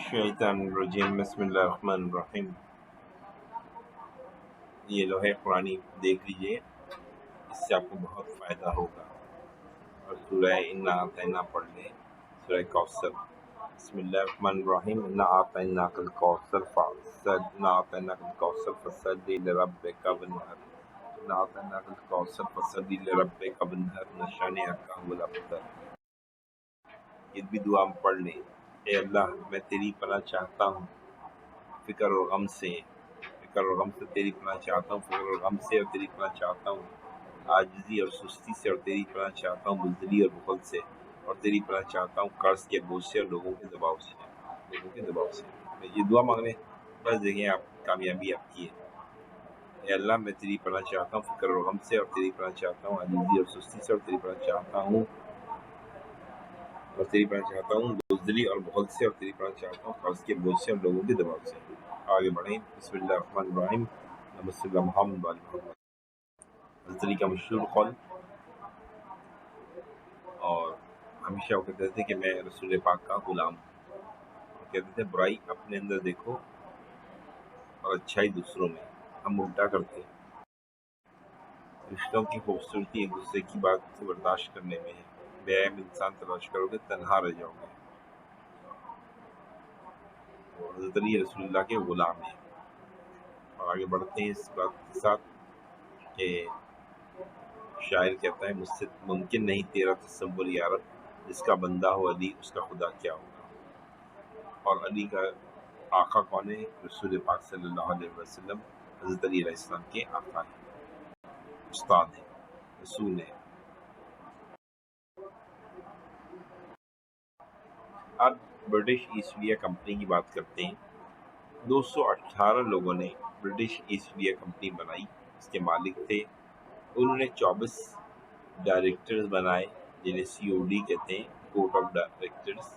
शैतानुर्रजीम बिस्मिल्लाहिर्रहमानिर्रहीम। ये लोहे कुरानी देख लीजिए, इससे आपको बहुत फ़ायदा होगा। और सूरह इन्ना आतैना पढ़ लें, सूरह कौसर। बिस्मिल्लाहिर्रहमानिर्रहीम। इन्ना आतैनाकल कौसर फसल, इन्ना आतैनाकल कौसर फसल्लि लिरब्बिका वन्हर। इन्ना आतैनाकल कौसर फसल्लि लिरब्बिका वन्हर। निशानियाका हुवल अब्तर। ये भी दुआ हम पढ़ लें। ए अल्लाह, मैं तेरी पनाह चाहता हूँ फ़िक्र और गम से। फ़िक्र और गम से तेरी पनाह चाहता हूँ, फ़िक्र और गम से और तेरी पनाह चाहता हूँ, आजिज़ी और सुस्ती से और तेरी पनाह चाहता हूँ, बुज़दिली और बुख़ल से और तेरी पनाह चाहता हूँ, कर्ज़ के बोझ से और लोगों के दबाव से। ये दुआ मांग लें, बस देखें आप कामयाबी आपकी है। ए अल्लाह, मैं तेरी पनाह चाहता हूँ फ़िक्र और गम से और तेरी पनाह चाहता हूँ, आजिज़ी और सुस्ती से और तेरी पनाह चाहता हूँ, बुज़दिली और बुख़ल से और तेरी पनाह चाहता हूँ, कर्ज़ के बोझ से और लोगों के दबाव से। आगे बढ़ें। बिस्मिल्लाहिर्रहमानिर्रहीम। अल्लाहुम्मा सल्ली अला मुहम्मद व आलि मुहम्मद। हज़रत अली का मशहूर कौल, और हमेशा वो कहते थे कि मैं रसूल पाक का ग़ुलाम हूँ। और कहते थे बुराई अपने अंदर देखो और अच्छाई दूसरों में। हम उल्टा करते हैं। रिश्तों की खूबसूरती एक दूसरे की बात से बर्दाश्त करने में है। बेऐब इंसान तलाश करोगे तन्हा रह जाओगे। और हज़रत अली रसूलुल्लाह के ग़ुलाम हैं। और आगे बढ़ते हैं इस बात के साथ कि शायर कहता है, मुझसे मुमकिन नहीं तेरा तसव्वुर या रब, जिसका बंदा हो अली उसका खुदा क्या होगा। और अली का आका कौन है? रसूल पाक सल्लल्लाहु अलैहि वसल्लम हज़रत अली अलैहिस्सलाम के आका हैं, उस्ताद हैं, रसूल हैं। अब ब्रिटिश ईस्ट इंडिया कंपनी की बात करते हैं। 218 लोगों ने ब्रिटिश ईस्ट इंडिया कंपनी बनाई, इसके मालिक थे। उन्होंने 24 डायरेक्टर्स बनाए, जिन्हें COD कहते हैं, कोर्ट ऑफ डायरेक्टर्स,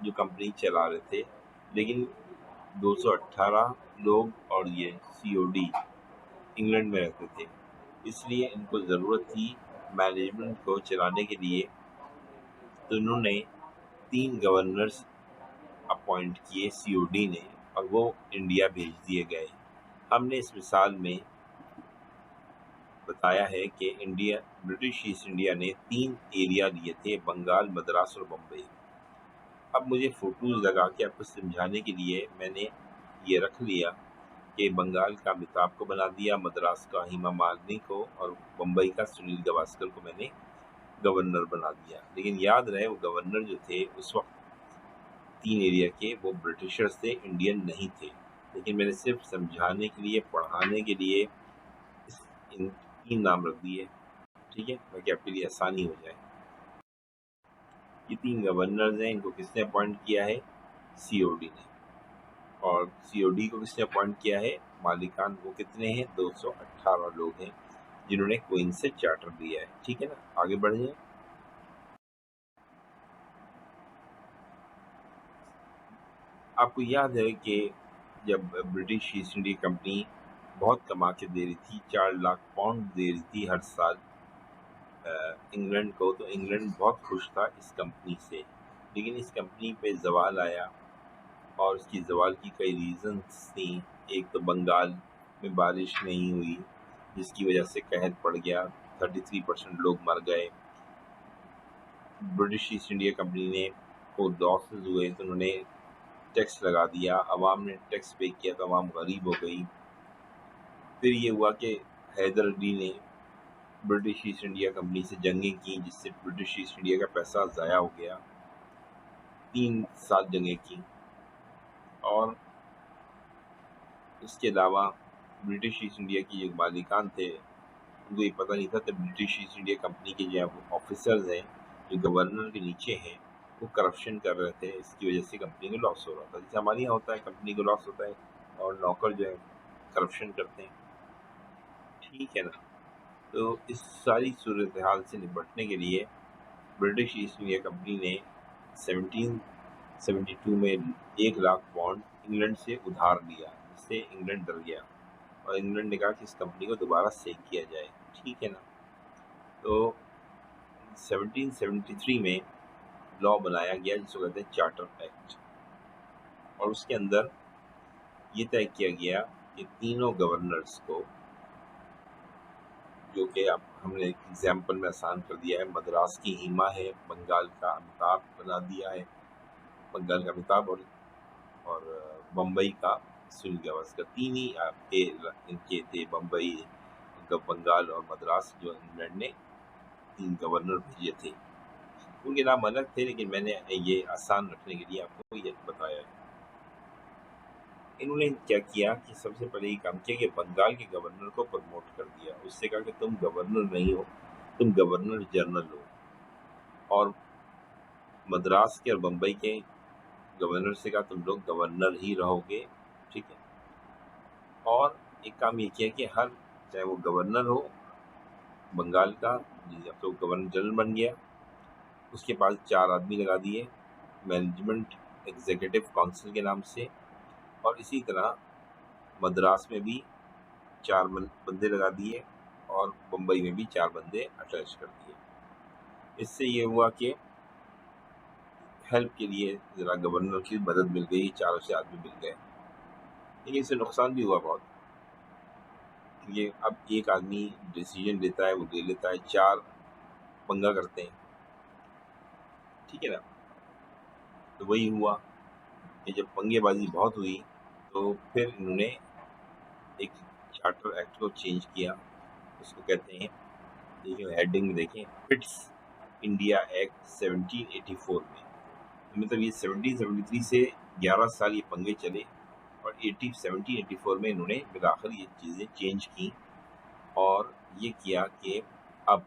जो कंपनी चला रहे थे। लेकिन 218 लोग और ये COD इंग्लैंड में रहते थे, इसलिए इनको ज़रूरत थी मैनेजमेंट को चलाने के लिए। तो उन्होंने 3 गवर्नर्स अपॉइंट किए COD ने, और वो इंडिया भेज दिए गए। हमने इस मिसाल में बताया है कि ब्रिटिश ईस्ट इंडिया ने 3 एरिया लिए थे, बंगाल, मद्रास और बम्बई। अब मुझे फ़ोटोज़ लगा के आपको समझाने के लिए मैंने ये रख लिया कि बंगाल का अमिताभ को बना दिया, मद्रास का हेमा मालिनी को, और बम्बई का सुनील गावस्कर को मैंने गवर्नर बना दिया। लेकिन याद रहे, वो गवर्नर जो थे उस वक्त 3 एरिया के, वो ब्रिटिशर्स थे, इंडियन नहीं थे। लेकिन मैंने सिर्फ समझाने के लिए, पढ़ाने के लिए इन 3 नाम रख दिए, ठीक है, ताकि आपके लिए आसानी हो जाए। ये 3 गवर्नर्स हैं, इनको किसने अपॉइंट किया है? COD ने। और COD को किसने अपॉइंट किया है? मालिकान। वो कितने हैं? 218 लोग हैं, जिन्होंने क्वीन से चार्टर लिया है, ठीक है ना। आगे बढ़ जाए। आपको याद है कि जब ब्रिटिश ईस्ट इंडिया कंपनी बहुत कमा के दे रही थी, 4 लाख पाउंड दे रही थी हर साल इंग्लैंड को, तो इंग्लैंड बहुत खुश था इस कंपनी से। लेकिन इस कंपनी पे जवाल आया, और इसकी ज़वाल की कई रीज़न्स थी। एक तो बंगाल में बारिश नहीं हुई, जिसकी वजह से कहर पड़ गया, 33% लोग मर गए। ब्रिटिश ईस्ट इंडिया कंपनी ने को लॉसेस हुए, तो उन्होंने टैक्स लगा दिया, अवाम ने टैक्स पे किया, तो अवाम गरीब हो गई। फिर ये हुआ कि हैदर अली ने ब्रिटिश ईस्ट इंडिया कंपनी से जंगें की, जिससे ब्रिटिश ईस्ट इंडिया का पैसा ज़ाया हो गया। 3 साल जंगें की। और इसके अलावा ब्रिटिश ईस्ट इंडिया की जो मालिकान थे, उनको ये पता नहीं था कि ब्रिटिश ईस्ट इंडिया कंपनी के जो ऑफिसर्स हैं, जो गवर्नर के नीचे हैं, वो करप्शन कर रहे थे। इसकी वजह से कंपनी को लॉस हो रहा था। जैसे हमारे यहाँ होता है, कंपनी को लॉस होता है और नौकर जो है करप्शन करते हैं, ठीक है ना। तो इस सारी सूरत हाल से निपटने के लिए ब्रिटिश ईस्ट इंडिया कंपनी ने 1772 में 1 लाख पाउंड इंग्लैंड से उधार लिया, जिससे इंग्लैंड डर गया, और इंग्लैंड ने कहा कि इस कंपनी को दोबारा सही किया जाए, ठीक है ना। तो 1773 में लॉ बनाया गया, जिसको कहते हैं चार्टर एक्ट। और उसके अंदर ये तय किया गया कि तीनों गवर्नर्स को, जो कि अब हमने एग्जाम्पल में आसान कर दिया है, मद्रास की हिमा है, बंगाल का अमिताभ बना दिया है, बंगाल का अमिताभ, और बम्बई का सुनील गावस्कर। तीन ही आपके इनके थे, बम्बई, बंगाल और मद्रास, जो इंग्लैंड ने 3 गवर्नर भेजे थे। उनके नाम अलग थे, लेकिन मैंने ये आसान रखने के लिए आपको ये बताया है। इन्होंने क्या किया कि सबसे पहले ये काम किया कि बंगाल के गवर्नर को प्रमोट कर दिया। उससे कहा कि तुम गवर्नर नहीं हो, तुम गवर्नर जनरल हो। और मद्रास के और बम्बई के गवर्नर से कहा तुम लोग गवर्नर ही रहोगे, ठीक है। और एक काम ये किया कि हर, चाहे वो गवर्नर हो बंगाल का, अब तो गवर्नर जनरल बन गया, उसके पास 4 आदमी लगा दिए मैनेजमेंट एग्जीक्यूटिव काउंसिल के नाम से। और इसी तरह मद्रास में भी 4 बंदे लगा दिए और बम्बई में भी 4 बंदे अटैच कर दिए। इससे ये हुआ कि हेल्प के लिए ज़रा गवर्नर की मदद मिल गई, 4 से आदमी मिल गए। लेकिन इससे नुकसान भी हुआ बहुत। ये अब एक आदमी डिसीजन लेता है, वो ले लेता है, 4 पंगा करते हैं, ठीक है ना। तो वही हुआ कि जब पंगेबाजी बहुत हुई तो फिर इन्होंने एक चार्टर एक्ट को चेंज किया। उसको कहते हैं, देखिए हेडिंग में देखें, फिट्स इंडिया एक्ट 1784 में। मतलब ये 1773 से 11 साल ये पंगे चले और 1784 में इन्होंने फिर आखिर ये चीज़ें चेंज की और ये किया कि अब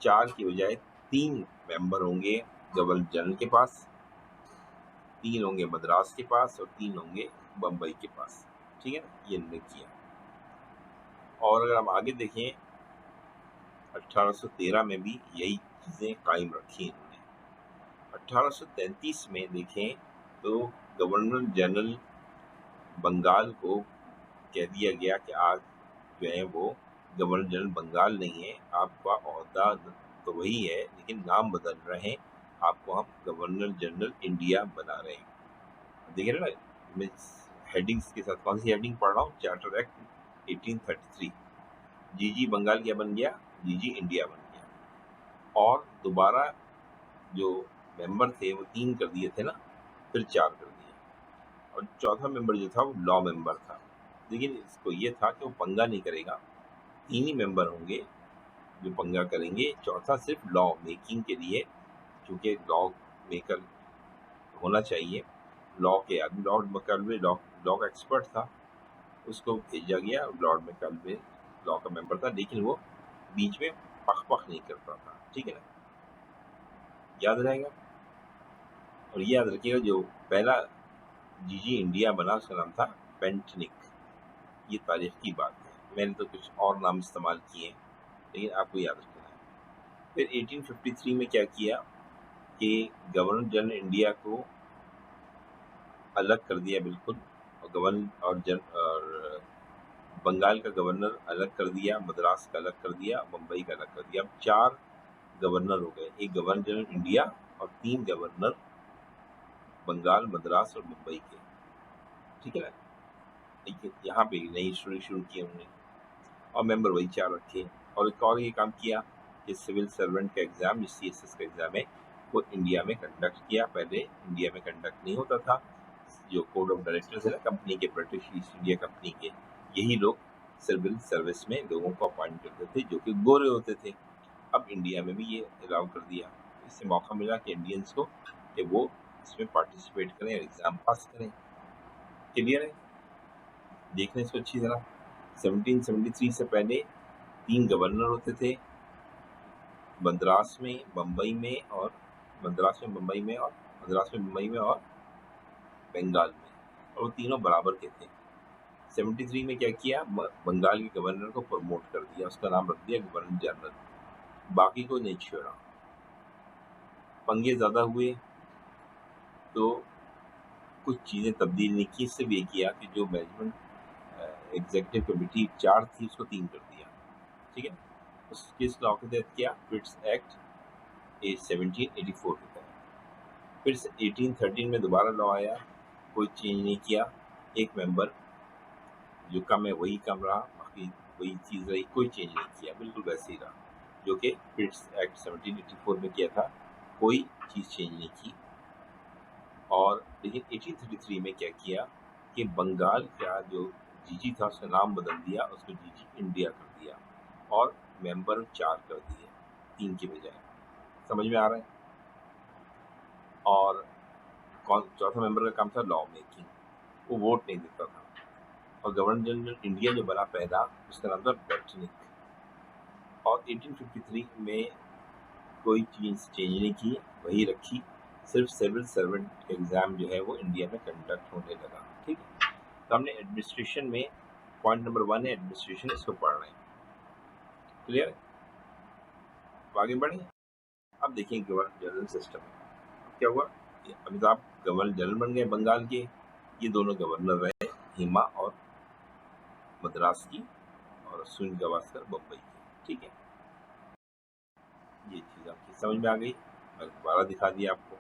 4 की बजाय 3 मेंबर होंगे गवर्नर जनरल के पास, 3 होंगे मद्रास के पास और 3 होंगे बम्बई के पास, ठीक है ना। ये इन्होंने किया। और अगर हम आगे देखें 1813 में भी यही चीज़ें कायम रखी इन्होंने। 1833 में देखें तो गवर्नर जनरल बंगाल को कह दिया गया कि आज जो है वो गवर्नर जनरल बंगाल नहीं है, आपका ओहदा तो वही है लेकिन नाम बदल रहे हैं, आपको हम गवर्नर जनरल इंडिया बना रहे हैं। देखिए ना, मैं हेडिंग्स के साथ कौन सी हेडिंग पढ़ रहा हूँ, चार्टर एक्ट 1833। जीजी बंगाल क्या बन गया, जीजी इंडिया बन गया। और दोबारा जो मेंबर थे वो 3 कर दिए थे ना, फिर 4 कर दिए। और चौथा मेंबर जो था वो लॉ मेंबर था, लेकिन इसको ये था कि वो पंगा नहीं करेगा, 3 ही मेंबर होंगे जो पंगा करेंगे, चौथा सिर्फ लॉ मेकिंग के लिए, क्योंकि लॉ मेकर होना चाहिए। लॉ के आदमी, लॉर्ड मैकॉले लॉ का एक्सपर्ट था, उसको भेजा गया। लॉर्ड मैकॉले लॉ का मेंबर था, लेकिन वो बीच में पख नहीं करता था, ठीक है ना, याद रहेगा। और ये याद रखिएगा, जो पहला जीजी इंडिया बना उसका नाम था पेंटनिक। ये तारीख की बात है, मैंने तो कुछ और नाम इस्तेमाल किए, लेकिन आपको याद रखना है। फिर 1853 में क्या किया कि गवर्नर जनरल इंडिया को अलग कर दिया बिल्कुल, और गवर्नर और बंगाल का गवर्नर अलग कर दिया, मद्रास का अलग कर दिया, मुंबई का अलग कर दिया। अब 4 गवर्नर हो गए, एक गवर्नर जनरल इंडिया और 3 गवर्नर बंगाल, मद्रास और मुंबई के, ठीक है ना। लेकिन यहाँ पे नई स्टोरी शुरू की उन्होंने और मेंबर वही 4 रखे। और एक और ये काम किया कि सिविल सर्वेंट का एग्ज़ाम, जो CSS का एग्ज़ाम है, वो इंडिया में कंडक्ट किया। पहले इंडिया में कंडक्ट नहीं होता था। जो कोड ऑफ डायरेक्टर्स है ना कंपनी के, ब्रिटिश ईस्ट इंडिया कंपनी के, यही लोग सिविल सर्विस में लोगों को अपॉइंट करते थे जो कि गोरे होते थे। अब इंडिया में भी ये अलाउ कर दिया। इससे मौका मिला कि इंडियंस को कि वो इसमें पार्टिसिपेट करें, एग्ज़ाम पास करें। क्लियर है, देखने इसको अच्छी तरह। 1773 से पहले 3 गवर्नर होते थे, मद्रास में, बम्बई में और मद्रास में, बम्बई में और मद्रास में, मुंबई में और बंगाल में, और वो तीनों बराबर के थे। 73 में क्या किया, बंगाल के गवर्नर को प्रमोट कर दिया, उसका नाम रख दिया गवर्नर जनरल, बाकी को नहीं छोड़ा। पंगे ज़्यादा हुए तो कुछ चीज़ें तब्दील नहीं की, सिर्फ ये किया कि जो मैनेजमेंट एग्जीक्यूटिव कमेटी 4 थी उसको 3 कर दिया, ठीक है। उस किस लॉ के तहत किया, फिट्स एक्ट 1784 के तहत। फिर से 1813 में दोबारा लॉ आया, कोई चेंज नहीं किया, एक मेंबर जो कम है वही कम रहा, बाकी वही चीज़ रही, कोई चेंज नहीं किया, बिल्कुल वैसे ही रहा जो कि पिट्स एक्ट 1784 में किया था, कोई चीज़ चेंज नहीं की। और लेकिन 1833 में क्या किया कि बंगाल का जो जीजी था उसका नाम बदल दिया, उसको जीजी इंडिया कर दिया और मेंबर 4 कर दिए 3 के बजाय। समझ में आ रहा है? और चौथा मेंबर का काम था लॉ मेकिंग, वो वोट नहीं देता था। और गवर्नर जनरल इंडिया जो बना पहला, उसका नाम था बेटनिक। और 1853 में कोई चीज़ चेंज नहीं की, वही रखी, सिर्फ सिविल सर्वेंट एग्ज़ाम जो है वो इंडिया में कंडक्ट होने लगा। ठीक है, तो हमने एडमिनिस्ट्रेशन में पॉइंट नंबर 1 है एडमिनिस्ट्रेशन, इसको पढ़ रहे हैं। क्लियर है? तो आगे बढ़े। अब देखिए गवर्नर जनरल सिस्टम क्या हुआ। अमिताभ गवर्नर जनरल बन गए बंगाल के, ये दोनों गवर्नर रहे, हिमा और मद्रास की, और सुनील गावस्कर बम्बई की। ठीक है, ये चीज़ आपकी समझ में आ गई, मैं दोबारा दिखा दिया आपको,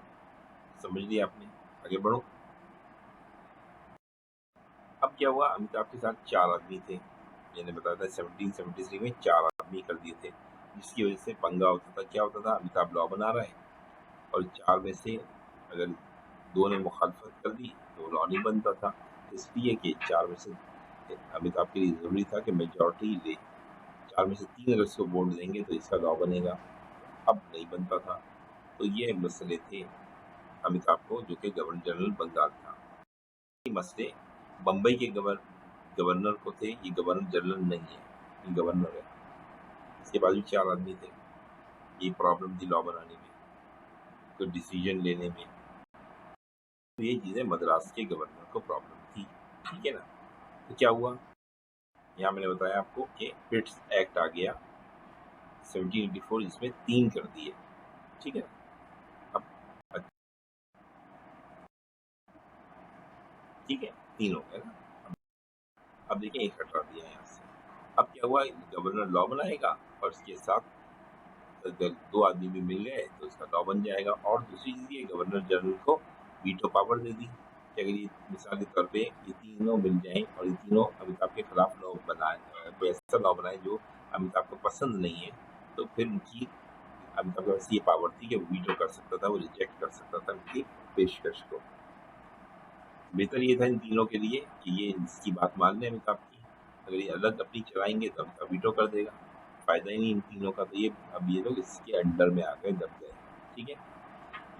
समझ लिया आपने। आगे बढ़ो। अब क्या हुआ, अमिताभ के साथ 4 आदमी थे, मैंने बताया था 1773 में 4 आदमी कर दिए थे, जिसकी वजह से पंगा होता था। क्या होता था, अमिताभ लॉ बना रहा है और 4 में से अगर 2 ने मुखालफत कर दी तो लॉ नहीं बनता था, इसलिए कि 4 में से अमिताभ के लिए ज़रूरी था कि मेजॉरिटी ले, 4 में से 3 अगर इसको वोट देंगे तो इसका लॉ बनेगा, अब नहीं बनता था। तो ये मसले थे अमिताभ को, जो कि गवर्नर जनरल बंगाल था। ये मसले बम्बई के गवर्नर को थे, ये गवर्नर जनरल नहीं है, ये गवर्नर है। इसके बाद भी 4 आदमी थे, ये प्रॉब्लम थी लॉ बनाने में, कोई डिसीजन लेने में, तो ये चीज़ें मद्रास के गवर्नर को प्रॉब्लम थी। ठीक है ना। तो क्या हुआ, यहाँ मैंने बताया आपको कि पिट्स एक्ट आ गया 1784, इसमें 3 कर दिए। ठीक है, अब ठीक है 3 हो गए ना। अब देखिए 1 हटा दिया यहाँ से। अब क्या हुआ, गवर्नर लॉ बनाएगा और इसके साथ अगर 2 आदमी भी मिल गए तो इसका लॉ बन जाएगा। और दूसरी चीज़ ये गवर्नर जनरल को वीटो पावर दे दी कि अगर ये मिसाल के तौर पे ये तीनों मिल जाएं और ये तीनों अमिताभ के खिलाफ लॉ बनाए, कोई ऐसा लॉ बनाए जो अमिताभ को पसंद नहीं है, तो फिर उनकी अमिताभ के पास ये पावर थी कि वो वीटो कर सकता था, वो रिजेक्ट कर सकता था उनकी पेशकश को। बेहतर ये था इन तीनों के लिए कि ये इसकी बात मान लें अमिताभ की, अगर ये अलग अपनी चलाएंगे तो अमिताभ वीटो कर देगा, फायदा ही नहीं इन तीनों का। तो ये अब ये लोग इसके अंडर में आ गए, दब गए। ठीक है,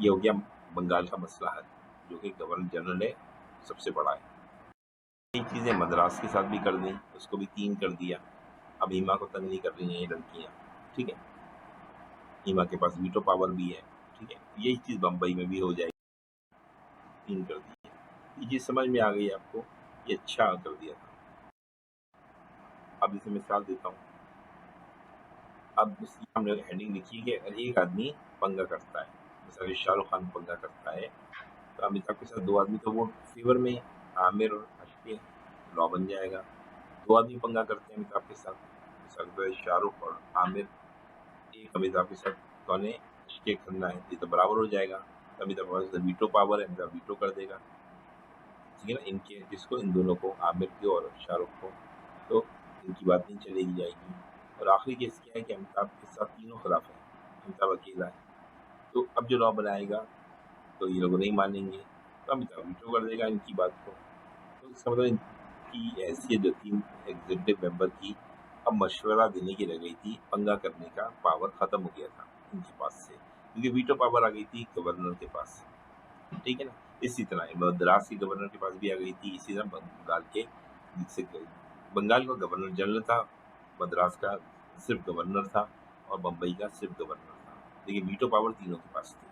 ये हो गया बंगाल का मसला है, जो कि गवर्नर जनरल है, सबसे बड़ा है। ये चीज़ें मद्रास के साथ भी कर दी, उसको भी 3 कर दिया। अब हिमा को तंग नहीं कर रही हैं ये लड़कियाँ। ठीक है, हिमा के पास वीटो पावर भी है। ठीक है, यही चीज़ बम्बई में भी हो जाएगी, 3 कर दी। ये चीज़ समझ में आ गई आपको, ये अच्छा कर दिया था। अब इसे मिसाल देता हूँ। अब इसकी हमने हेडिंग लिखी है कि अगर एक आदमी पंगा करता है, जैसा शाहरुख खान पंगा करता है, तो अमिताभ के साथ 2 आदमी तो वो फेवर में है, आमिर और अश्के, लॉ बन जाएगा। 2 आदमी पंगा करते हैं अमिताभ के साथ, जैसा शाहरुख और आमिर, एक अमिताभ के साथ कौन है, अश्के खन्ना है, ये तो बराबर हो जाएगा। तो अमिताभ के पास वीटो पावर है, अमिताभ वीटो कर देगा। ठीक है ना, इनके किसको, इन दोनों को, आमिर को और शाहरुख को, तो इनकी बात नहीं चलेगी जाएगी। और आखिरी केस क्या है कि अमिताभ के साथ तीनों खिलाफ है, अमिताभ अकेला है, तो अब जो लॉ बनाएगा तो ये लोग नहीं मानेंगे, तो अमिताभ वीटो कर देगा इनकी बात को। तो इसका मतलब इनकी हैसियत जो थी एग्जीक्यूटिव मेंबर की, अब मशवरा देने की रह गई थी, पंगा करने का पावर खत्म हो गया था इनके पास से, क्योंकि वीटो पावर आ गई थी गवर्नर के पास। ठीक है ना, इसी तरह मद्रास के गवर्नर के पास भी आ गई थी, इसी तरह बंगाल के, जिससे बंगाल का गवर्नर जनरल था, मद्रास का सिर्फ गवर्नर था और बम्बई का सिर्फ गवर्नर था, लेकिन वीटो पावर तीनों के पास थी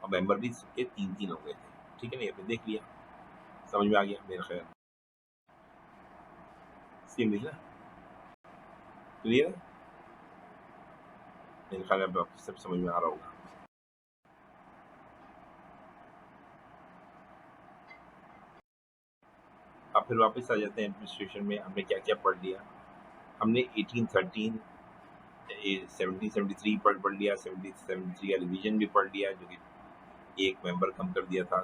और मेंबर भी सबके 3-3 हो गए थे। ठीक है ना, ये आपने देख लिया, समझ में आ गया मेरा ख्याल, सेम लिखना क्लियर है, मेरे ख्याल में आपको सब समझ में आ रहा होगा। अब फिर वापस आ जाते हैं एडमिनिस्ट्रेशन में, हमने क्या क्या पढ़ लिया। हमने 1813 1773 पढ़ लिया, 1773 का रिवीजन भी पढ़ लिया, जो कि एक मेंबर कम कर दिया था।